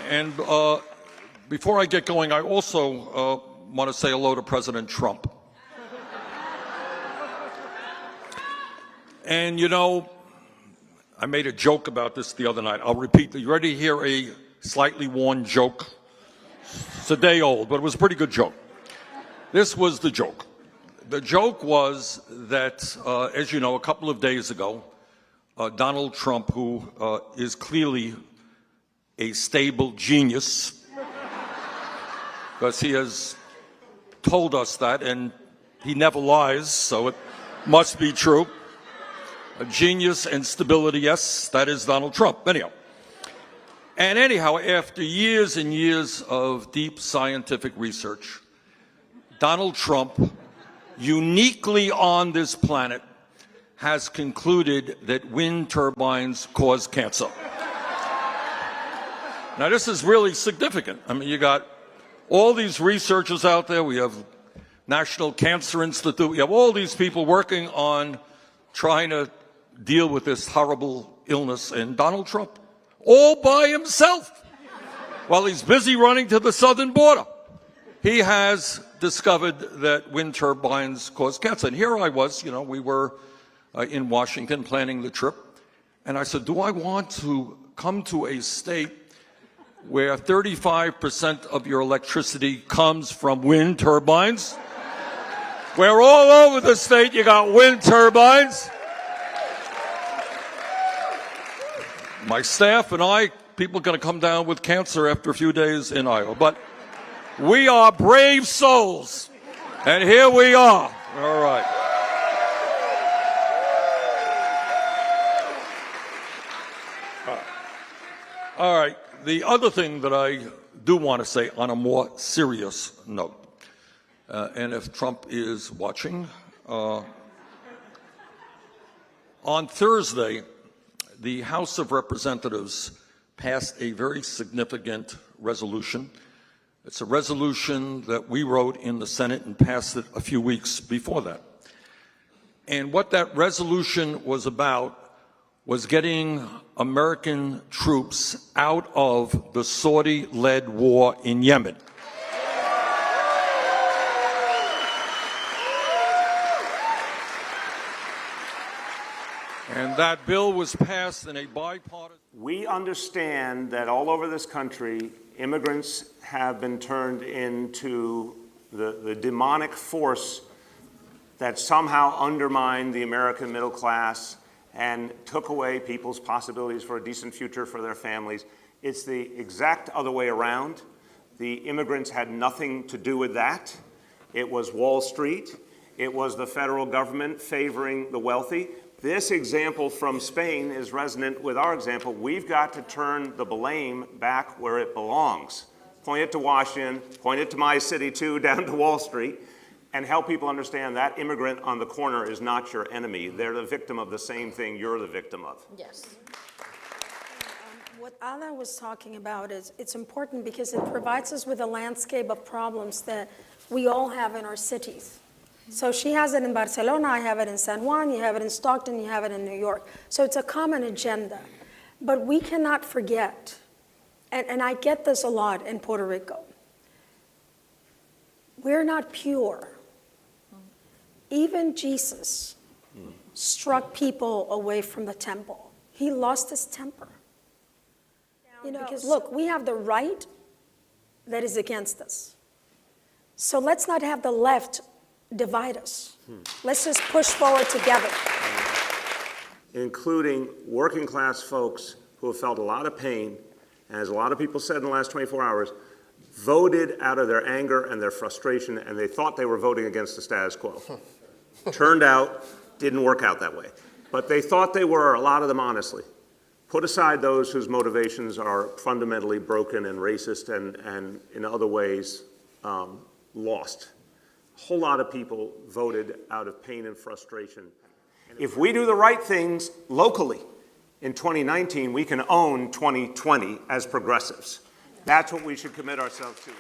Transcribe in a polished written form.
And before I get going, I also want to say hello to President Trump. And you know, I made a joke about this the other night. I'll repeat. You ready to hear a slightly worn joke? It's a day old, but it was a pretty good joke. This was the joke. The joke was that, as you know, a couple of days ago, Donald Trump, who is clearly a stable genius, because he has told us that, and he never lies, so it must be true. A genius and stability, yes, that is Donald Trump. Anyhow, after years and years of deep scientific research, Donald Trump, uniquely on this planet, has concluded that wind turbines cause cancer. Now, this is really significant. I mean, you got all these researchers out there. We have National Cancer Institute. We have all these people working on trying to deal with this horrible illness, and Donald Trump, all by himself, while he's busy running to the southern border, he has discovered that wind turbines cause cancer. And here I was, you know, we were in Washington planning the trip, and I said, do I want to come to a state where 35% of your electricity comes from wind turbines? Where all over the state you got wind turbines. My staff and I, people are going to come down with cancer after a few days in Iowa. But we are brave souls. And here we are. All right. All right. The other thing that I do want to say on a more serious note, and if Trump is watching, on Thursday, the House of Representatives passed a very significant resolution. It's a resolution that we wrote in the Senate and passed it a few weeks before that. And what that resolution was about was getting American troops out of the Saudi-led war in Yemen. And that bill was passed in a bipartisan. We understand that all over this country, immigrants have been turned into the demonic force that somehow undermined the American middle class and took away people's possibilities for a decent future for their families. It's the exact other way around. The immigrants had nothing to do with that. It was Wall Street. It was the federal government favoring the wealthy. This example from Spain is resonant with our example. We've got to turn the blame back where it belongs. Point it to Washington, point it to my city too, down to Wall Street, and help people understand that immigrant on the corner is not your enemy. They're the victim of the same thing you're the victim of. Yes. What Ala was talking about is it's important because it provides us with a landscape of problems that we all have in our cities. So she has it in Barcelona, I have it in San Juan, you have it in Stockton, you have it in New York. So it's a common agenda. But we cannot forget, and I get this a lot in Puerto Rico, we're not pure. Even Jesus struck people away from the temple. He lost his temper. You know, because look, we have the right that is against us. So let's not have the left divide us. Let's just push forward together. Including working class folks who have felt a lot of pain, and as a lot of people said in the last 24 hours, voted out of their anger and their frustration, and they thought they were voting against the status quo. Turned out, didn't work out that way. But they thought they were, a lot of them honestly. Put aside those whose motivations are fundamentally broken and racist and in other ways lost. A whole lot of people voted out of pain and frustration. If we do the right things locally in 2019, we can own 2020 as progressives. That's what we should commit ourselves to.